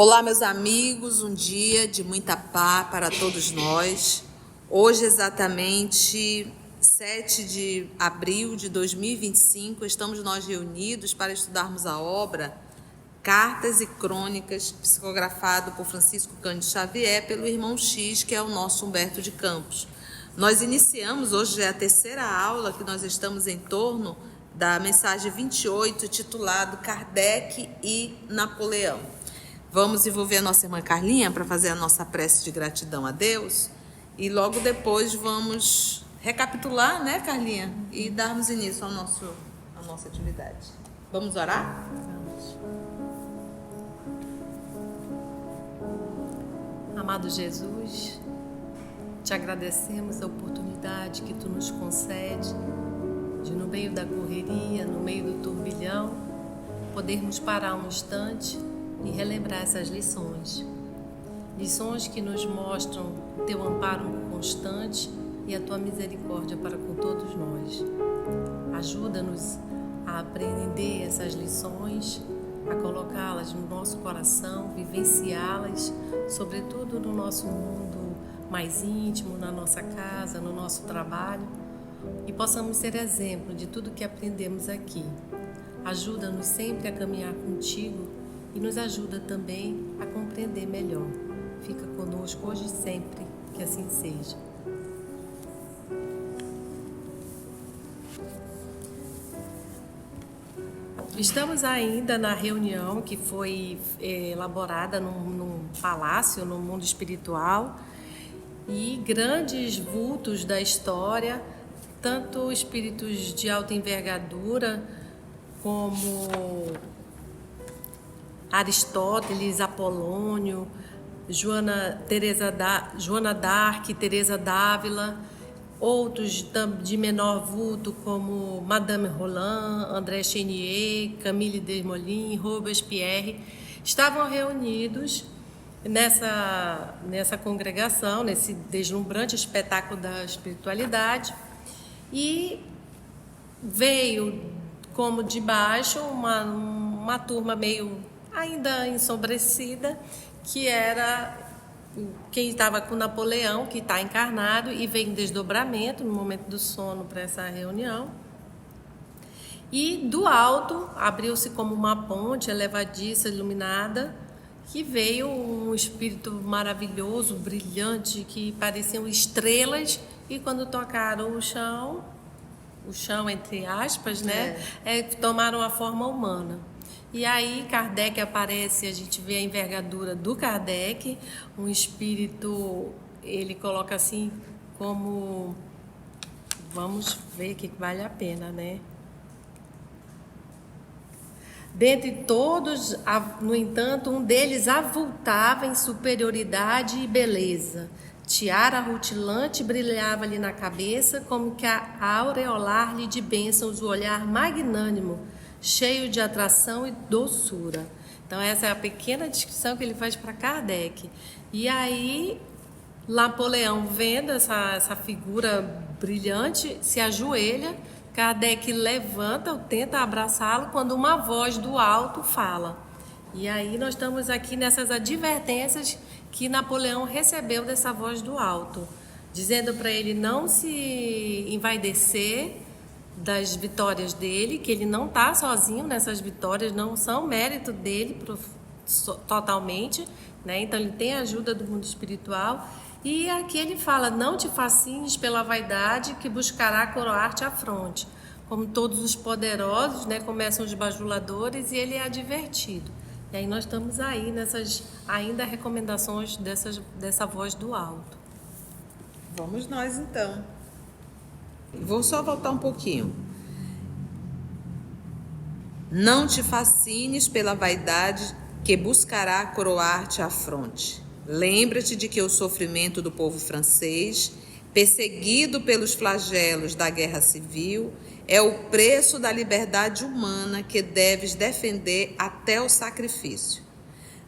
Olá, meus amigos, um dia de muita paz para todos nós. Hoje, exatamente 7 de abril de 2025, estamos nós reunidos para estudarmos a obra Cartas e Crônicas, psicografado por Francisco Cândido Xavier, pelo irmão X, que é o nosso Humberto de Campos. Nós iniciamos, hoje é a terceira aula que nós estamos em torno da mensagem 28, titulado Kardec e Napoleão. Vamos envolver a nossa irmã Carlinha para fazer a nossa prece de gratidão a Deus e logo depois vamos recapitular, né, Carlinha? E darmos início à nossa atividade. Vamos orar? Vamos. Amado Jesus, te agradecemos a oportunidade que tu nos concede de, no meio da correria, no meio do turbilhão, podermos parar um instante e relembrar essas lições. Lições que nos mostram o teu amparo constante e a tua misericórdia para com todos nós. Ajuda-nos a aprender essas lições, a colocá-las no nosso coração, vivenciá-las, sobretudo no nosso mundo mais íntimo, na nossa casa, no nosso trabalho, e possamos ser exemplo de tudo que aprendemos aqui. Ajuda-nos sempre a caminhar contigo e nos ajuda também a compreender melhor. Fica conosco hoje e sempre, que assim seja. Estamos ainda na reunião que foi elaborada num palácio, no mundo espiritual, e grandes vultos da história, tanto espíritos de alta envergadura como Aristóteles, Apolônio, Joana d'Arc, Teresa d'Ávila, outros de menor vulto como Madame Roland, André Chenier, Camille Desmoulins, Robespierre, estavam reunidos nessa congregação, nesse deslumbrante espetáculo da espiritualidade, e veio como de baixo uma turma meio ainda ensombrecida, que era quem estava com Napoleão, que está encarnado e vem em desdobramento no momento do sono para essa reunião. E do alto abriu-se como uma ponte elevadiça, iluminada, que veio um espírito maravilhoso, brilhante, que pareciam estrelas, e quando tocaram o chão entre aspas, né, tomaram a forma humana. E aí Kardec aparece, a gente vê a envergadura do Kardec, um espírito, ele coloca assim como, vamos ver que vale a pena, né? Dentre todos, no entanto, um deles avultava em superioridade e beleza. Tiara rutilante brilhava-lhe na cabeça, como que a aureolar-lhe de bênçãos o olhar magnânimo, cheio de atração e doçura. Então essa é a pequena descrição que ele faz para Kardec. E aí Napoleão, vendo essa figura brilhante, se ajoelha. Kardec levanta, tenta abraçá-lo, quando uma voz do alto fala. E aí nós estamos aqui nessas advertências que Napoleão recebeu dessa voz do alto, dizendo para ele não se envaidecer das vitórias dele, que ele não está sozinho nessas vitórias, não são mérito dele totalmente, né? Então ele tem a ajuda do mundo espiritual. E aqui ele fala: não te fascines pela vaidade que buscará coroar-te à fronte. Como todos os poderosos, né, começam os bajuladores, e ele é advertido. E aí nós estamos aí nessas ainda recomendações dessa voz do alto. Vamos nós então. Vou só voltar um pouquinho. Não te fascines pela vaidade que buscará coroar-te à fronte. Lembra-te de que o sofrimento do povo francês, perseguido pelos flagelos da guerra civil, é o preço da liberdade humana que deves defender até o sacrifício.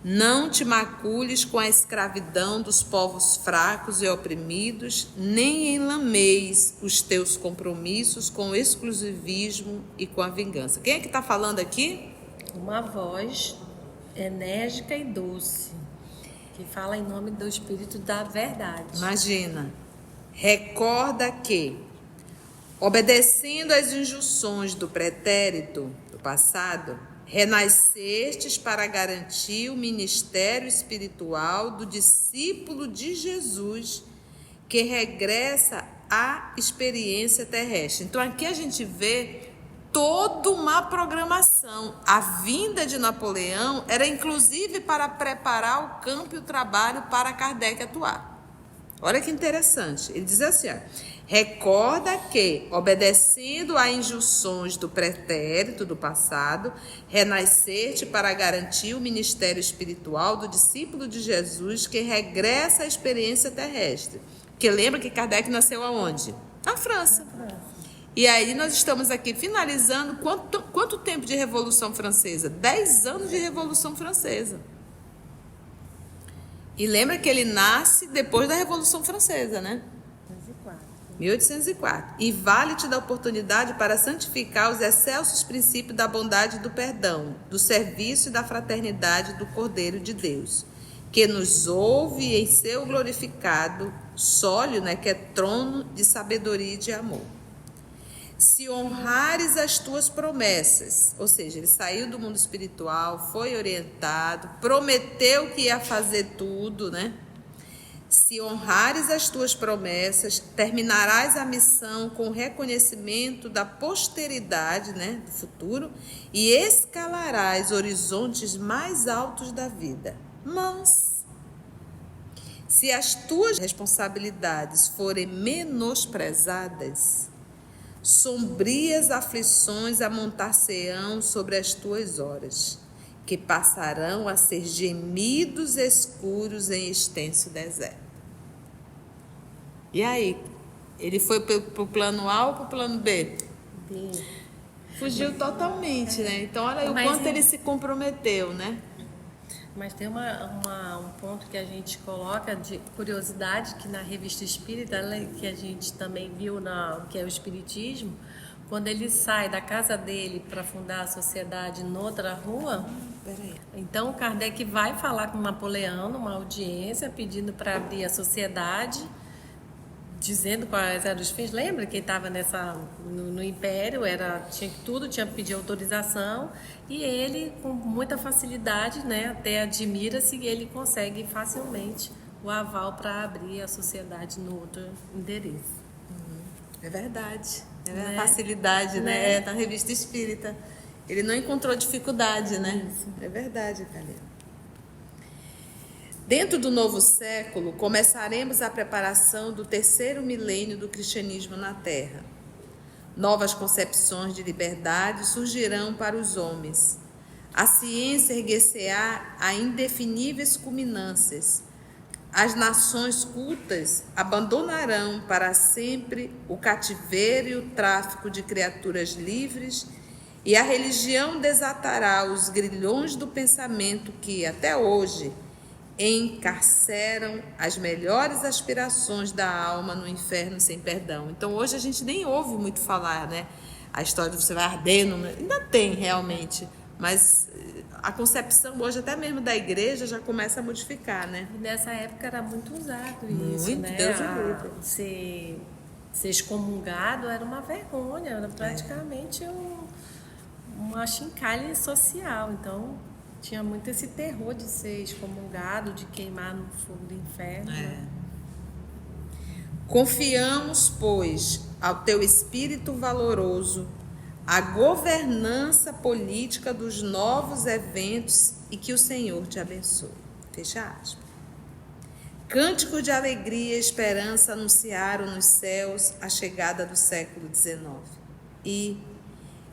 Não te macules com a escravidão dos povos fracos e oprimidos, nem enlameis os teus compromissos com o exclusivismo e com a vingança. Quem é que está falando aqui? Uma voz enérgica e doce, que fala em nome do Espírito da Verdade. Imagina, recorda que, obedecendo às injunções do pretérito do passado, renascestes para garantir o ministério espiritual do discípulo de Jesus, que regressa à experiência terrestre. Então aqui a gente vê toda uma programação. A vinda de Napoleão era inclusive para preparar o campo e o trabalho para Kardec atuar. Olha que interessante. Ele diz assim, ó, recorda que, obedecendo a injunções do pretérito do passado, renasceste para garantir o ministério espiritual do discípulo de Jesus que regressa à experiência terrestre. Porque lembra que Kardec nasceu aonde? Na França. E aí nós estamos aqui finalizando quanto tempo de Revolução Francesa? 10 anos de Revolução Francesa. E lembra que ele nasce depois da Revolução Francesa, né? 1804. E vale-te da oportunidade para santificar os excelsos princípios da bondade e do perdão, do serviço e da fraternidade do Cordeiro de Deus, que nos ouve em seu glorificado sólio, né, que é trono de sabedoria e de amor. Se honrares as tuas promessas, ou seja, ele saiu do mundo espiritual, foi orientado, prometeu que ia fazer tudo, né? Se honrares as tuas promessas, terminarás a missão com o reconhecimento da posteridade, né, do futuro, e escalarás horizontes mais altos da vida. Mas, se as tuas responsabilidades forem menosprezadas, sombrias aflições amontar-se-ão sobre as tuas horas, que passarão a ser gemidos escuros em extenso deserto. E aí? Ele foi para o plano A ou para o plano B? B. Fugiu totalmente, né? Então, olha aí o quanto ele se comprometeu, né? Mas tem um ponto que a gente coloca de curiosidade, que na Revista Espírita, que a gente também viu, que é o Espiritismo, quando ele sai da casa dele para fundar a sociedade noutra rua, então Kardec vai falar com Napoleão numa audiência, pedindo para abrir a sociedade, dizendo quais eram os fins. Lembra que estava no Império, tudo tinha que pedir autorização, e ele, com muita facilidade, né, até admira-se, ele consegue facilmente o aval para abrir a sociedade no outro endereço. É verdade. É a facilidade, né? Na Revista Espírita. Ele não encontrou dificuldade, né? Isso. É verdade, Calina. Dentro do novo século, começaremos a preparação do terceiro milênio do cristianismo na Terra. Novas concepções de liberdade surgirão para os homens. A ciência erguer-se-á a indefiníveis culminâncias. As nações cultas abandonarão para sempre o cativeiro e o tráfico de criaturas livres, e a religião desatará os grilhões do pensamento que, até hoje, encarceram as melhores aspirações da alma no inferno sem perdão. Então, hoje a gente nem ouve muito falar, né? A história de você vai ardendo, ainda tem realmente, mas a concepção hoje, até mesmo da igreja, já começa a modificar, né? E nessa época era muito usado isso, muito, né? Deus livre. Ser excomungado era uma vergonha, era praticamente um achincalhe social. Então, tinha muito esse terror de ser excomungado, de queimar no fogo do inferno. Né? Confiamos, pois, ao teu espírito valoroso a governança política dos novos eventos e que o Senhor te abençoe. Fecha aspas. Cânticos de alegria e esperança anunciaram nos céus a chegada do século XIX. E,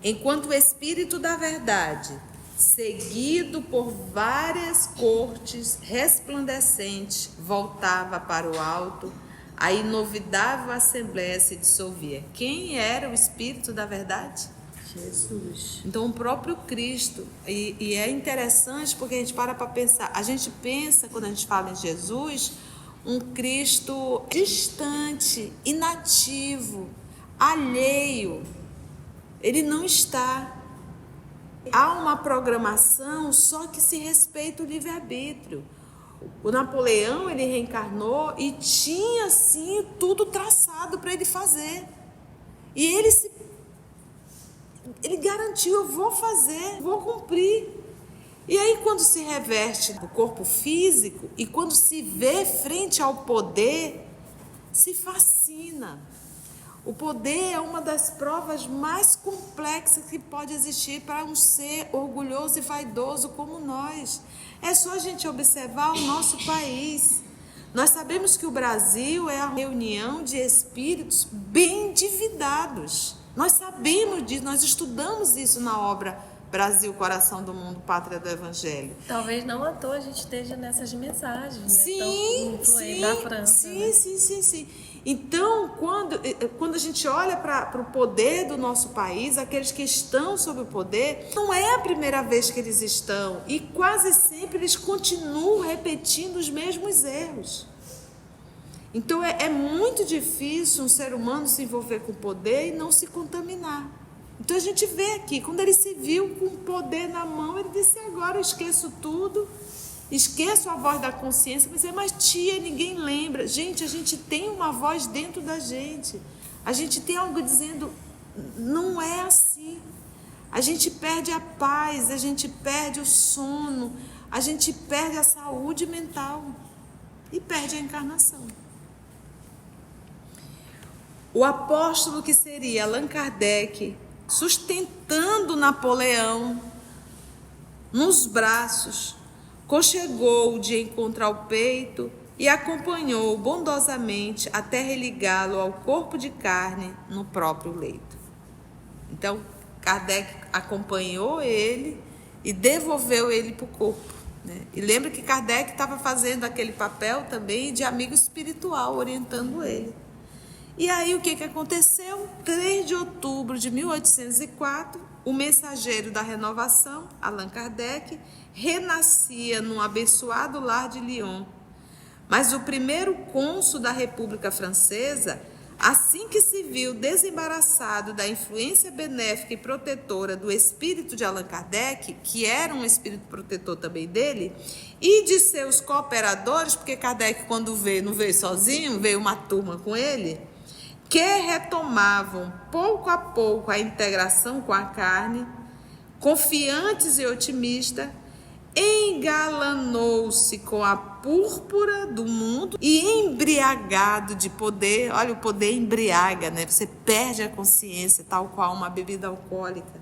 enquanto o Espírito da Verdade, seguido por várias cortes resplandecentes, voltava para o alto, a inovidável assembleia se dissolvia. Quem era o Espírito da Verdade? Jesus. Então, o próprio Cristo. E é interessante porque a gente para pensar. A gente pensa, quando a gente fala em Jesus, um Cristo distante, inativo, alheio. Ele não está. há uma programação, só que se respeita o livre-arbítrio. O Napoleão, ele reencarnou e tinha, assim, tudo traçado para ele fazer. E ele garantiu, eu vou fazer, vou cumprir. E aí, quando se reverte do corpo físico e quando se vê frente ao poder, se fascina. O poder é uma das provas mais complexas que pode existir para um ser orgulhoso e vaidoso como nós. É só a gente observar o nosso país. Nós sabemos que o Brasil é a reunião de espíritos bem endividados. Nós sabemos disso, nós estudamos isso na obra Brasil, Coração do Mundo, Pátria do Evangelho. Talvez não à toa a gente esteja nessas mensagens, né? Sim, sim, da França, sim, né? sim. Então, quando a gente olha para o poder do nosso país, aqueles que estão sob o poder, não é a primeira vez que eles estão, e quase sempre eles continuam repetindo os mesmos erros. Então, é muito difícil um ser humano se envolver com o poder e não se contaminar. Então, a gente vê aqui, quando ele se viu com o poder na mão, ele disse, agora eu esqueço tudo, esqueço a voz da consciência, mas tia, ninguém lembra. Gente, a gente tem uma voz dentro da gente. A gente tem algo dizendo, não é assim. A gente perde a paz, a gente perde o sono, a gente perde a saúde mental e perde a encarnação. O apóstolo que seria Allan Kardec, sustentando Napoleão nos braços, conchegou-o de encontrar o peito e acompanhou bondosamente até religá-lo ao corpo de carne no próprio leito. Então, Kardec acompanhou ele e devolveu ele para o corpo, né? E lembra que Kardec estava fazendo aquele papel também de amigo espiritual, orientando ele. E aí o que aconteceu? 3 de outubro de 1804, o mensageiro da renovação, Allan Kardec, renascia num abençoado lar de Lyon. Mas o primeiro cônsul da República Francesa, assim que se viu desembaraçado da influência benéfica e protetora do espírito de Allan Kardec, que era um espírito protetor também dele, e de seus cooperadores, porque Kardec, quando veio, não veio sozinho, veio uma turma com ele, que retomavam pouco a pouco a integração com a carne, confiantes e otimistas, engalanou-se com a púrpura do mundo e embriagado de poder. Olha, o poder embriaga, né? Você perde a consciência, tal qual uma bebida alcoólica.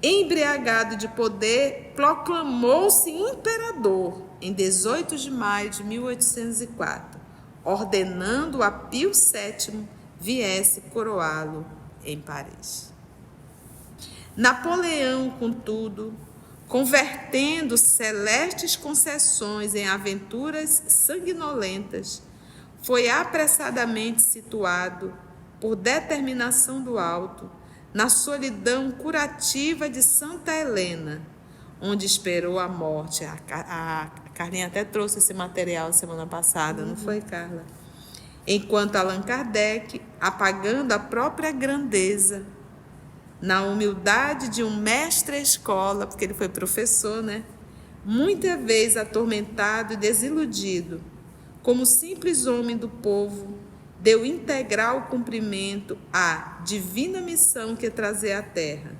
Embriagado de poder, proclamou-se imperador em 18 de maio de 1804, ordenando a Pio VII viesse coroá-lo em Paris. Napoleão, contudo, convertendo celestes concessões em aventuras sanguinolentas, foi apressadamente situado, por determinação do alto, na solidão curativa de Santa Helena, onde esperou a morte. A Carlinha até trouxe esse material semana passada, não foi, Carla? Enquanto Allan Kardec, apagando a própria grandeza, na humildade de um mestre-escola, porque ele foi professor, né? Muitas vezes atormentado e desiludido, como simples homem do povo, deu integral cumprimento à divina missão que trazia à Terra,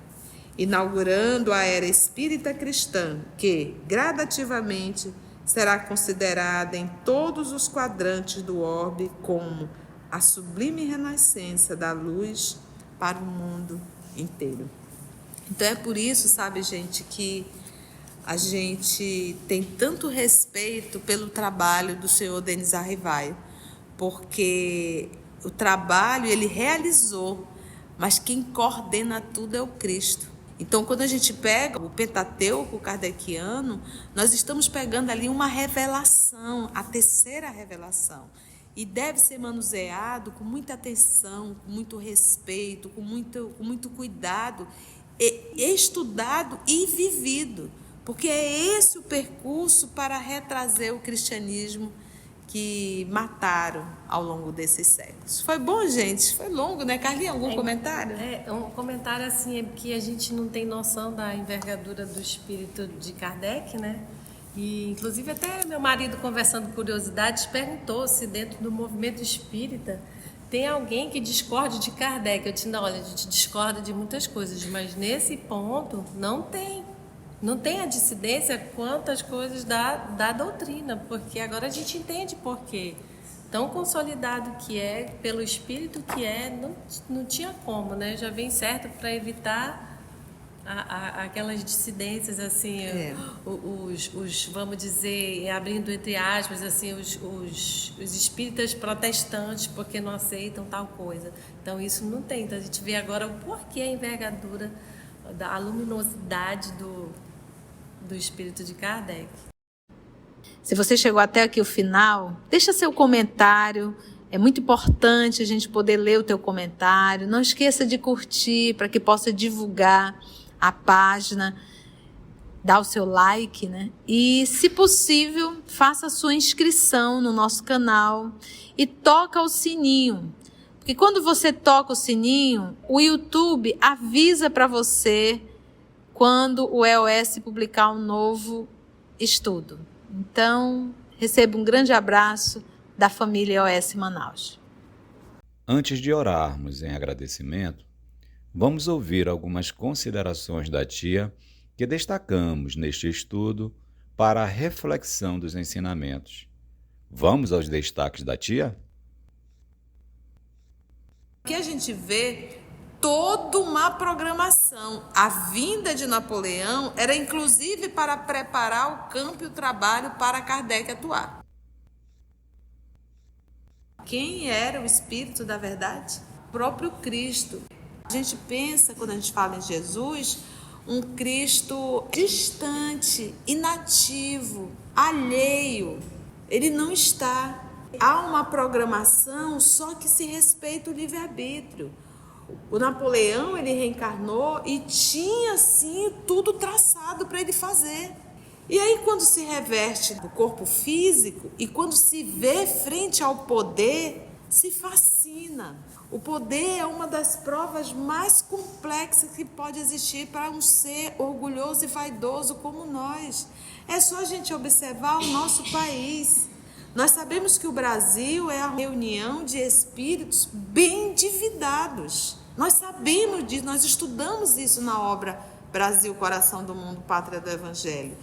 inaugurando a era espírita cristã, que, gradativamente, será considerada em todos os quadrantes do orbe como a sublime renascença da luz para o mundo inteiro. Então é por isso, sabe, gente, que a gente tem tanto respeito pelo trabalho do senhor Denis Arrivaio, porque o trabalho ele realizou, mas quem coordena tudo é o Cristo. Então, quando a gente pega o Pentateuco kardeciano, nós estamos pegando ali uma revelação, a terceira revelação. E deve ser manuseado com muita atenção, com muito respeito, com muito cuidado, estudado e vivido. Porque é esse o percurso para retrazer o cristianismo que mataram ao longo desses séculos. Foi bom, gente? Foi longo, né? Carlinhos, algum comentário? Um comentário assim, é que a gente não tem noção da envergadura do espírito de Kardec, né? E, inclusive, até meu marido, conversando curiosidades, perguntou se dentro do movimento espírita tem alguém que discorde de Kardec. Eu disse, não, olha, a gente discorda de muitas coisas, mas nesse ponto não tem. Não tem a dissidência quanto às coisas da doutrina, porque agora a gente entende por quê. Tão consolidado que é, pelo espírito que é, não tinha como, né? Já vem certo para evitar aquelas dissidências, assim, vamos dizer, abrindo entre aspas, assim, os espíritas protestantes, porque não aceitam tal coisa. Então, isso não tem. Então, a gente vê agora o porquê a envergadura, a luminosidade do espírito de Kardec. Se você chegou até aqui o final, deixa seu comentário. É muito importante a gente poder ler o teu comentário. Não esqueça de curtir para que possa divulgar a página, dar o seu like, né? E, se possível, faça a sua inscrição no nosso canal e toca o sininho. Porque quando você toca o sininho, o YouTube avisa para você quando o EOS publicar um novo estudo. Então, receba um grande abraço da família EOS Manaus. Antes de orarmos em agradecimento, vamos ouvir algumas considerações da tia que destacamos neste estudo para a reflexão dos ensinamentos. Vamos aos destaques da tia? Aqui a gente vê toda uma programação. A vinda de Napoleão era inclusive para preparar o campo e o trabalho para Kardec atuar. Quem era o Espírito da Verdade? O próprio Cristo. A gente pensa, quando a gente fala em Jesus, um Cristo distante, inativo, alheio. Ele não está. Há uma programação, só que se respeita o livre-arbítrio. O Napoleão, ele reencarnou e tinha, sim, tudo traçado para ele fazer. E aí, quando se reverte do corpo físico e quando se vê frente ao poder, se fascina. O poder é uma das provas mais complexas que pode existir para um ser orgulhoso e vaidoso como nós. É só a gente observar o nosso país. Nós sabemos que o Brasil é a reunião de espíritos bem endividados. Nós sabemos disso, nós estudamos isso na obra Brasil, Coração do Mundo, Pátria do Evangelho.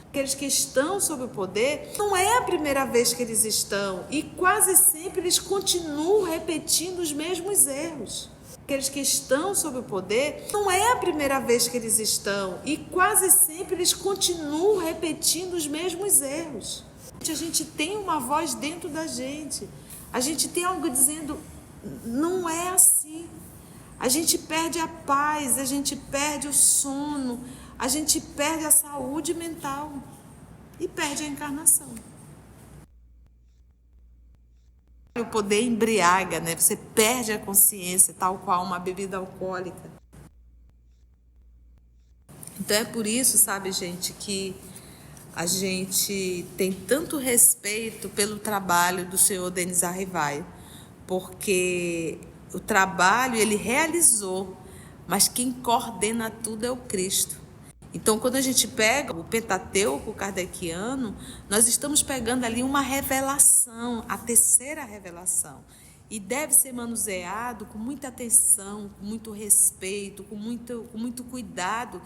Aqueles que estão sob o poder, não é a primeira vez que eles estão e quase sempre eles continuam repetindo os mesmos erros. Aqueles que estão sob o poder, não é a primeira vez que eles estão e quase sempre eles continuam repetindo os mesmos erros. A gente tem uma voz dentro da gente, a gente tem algo dizendo, não é assim. A gente perde a paz, a gente perde o sono, a gente perde a saúde mental e perde a encarnação. O poder embriaga, né? Você perde a consciência, tal qual uma bebida alcoólica. Então é por isso, sabe, gente, que a gente tem tanto respeito pelo trabalho do senhor Denis Arrivaio, porque o trabalho ele realizou, mas quem coordena tudo é o Cristo. Então, quando a gente pega o Pentateuco kardeciano, nós estamos pegando ali uma revelação, a terceira revelação. E deve ser manuseado com muita atenção, com muito respeito, com muito cuidado,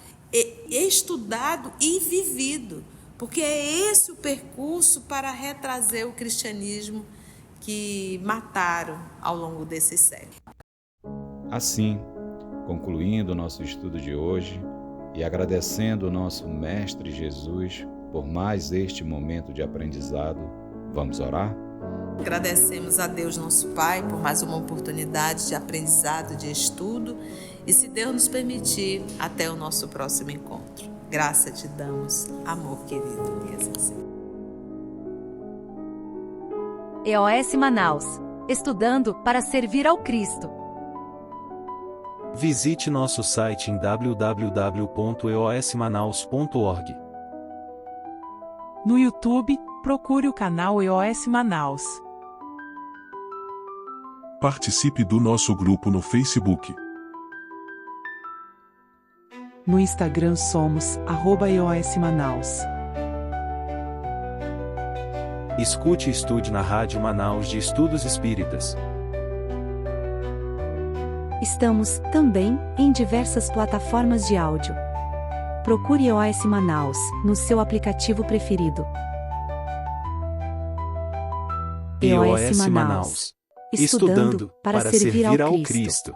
estudado e vivido. Porque é esse o percurso para retrazer o cristianismo que mataram ao longo desses séculos. Assim, concluindo o nosso estudo de hoje e agradecendo o nosso Mestre Jesus por mais este momento de aprendizado, vamos orar? Agradecemos a Deus, nosso Pai, por mais uma oportunidade de aprendizado, de estudo, e se Deus nos permitir, até o nosso próximo encontro. Graça te damos, amor querido, e assim. EOS Manaus. Estudando para servir ao Cristo. Visite nosso site em www.eosmanaus.org. No YouTube, procure o canal EOS Manaus. Participe do nosso grupo no Facebook. No Instagram somos @EOS Manaus. Escute e estude na Rádio Manaus de Estudos Espíritas. Estamos, também, em diversas plataformas de áudio. Procure EOS Manaus, no seu aplicativo preferido. EOS Manaus. Estudando para servir ao Cristo.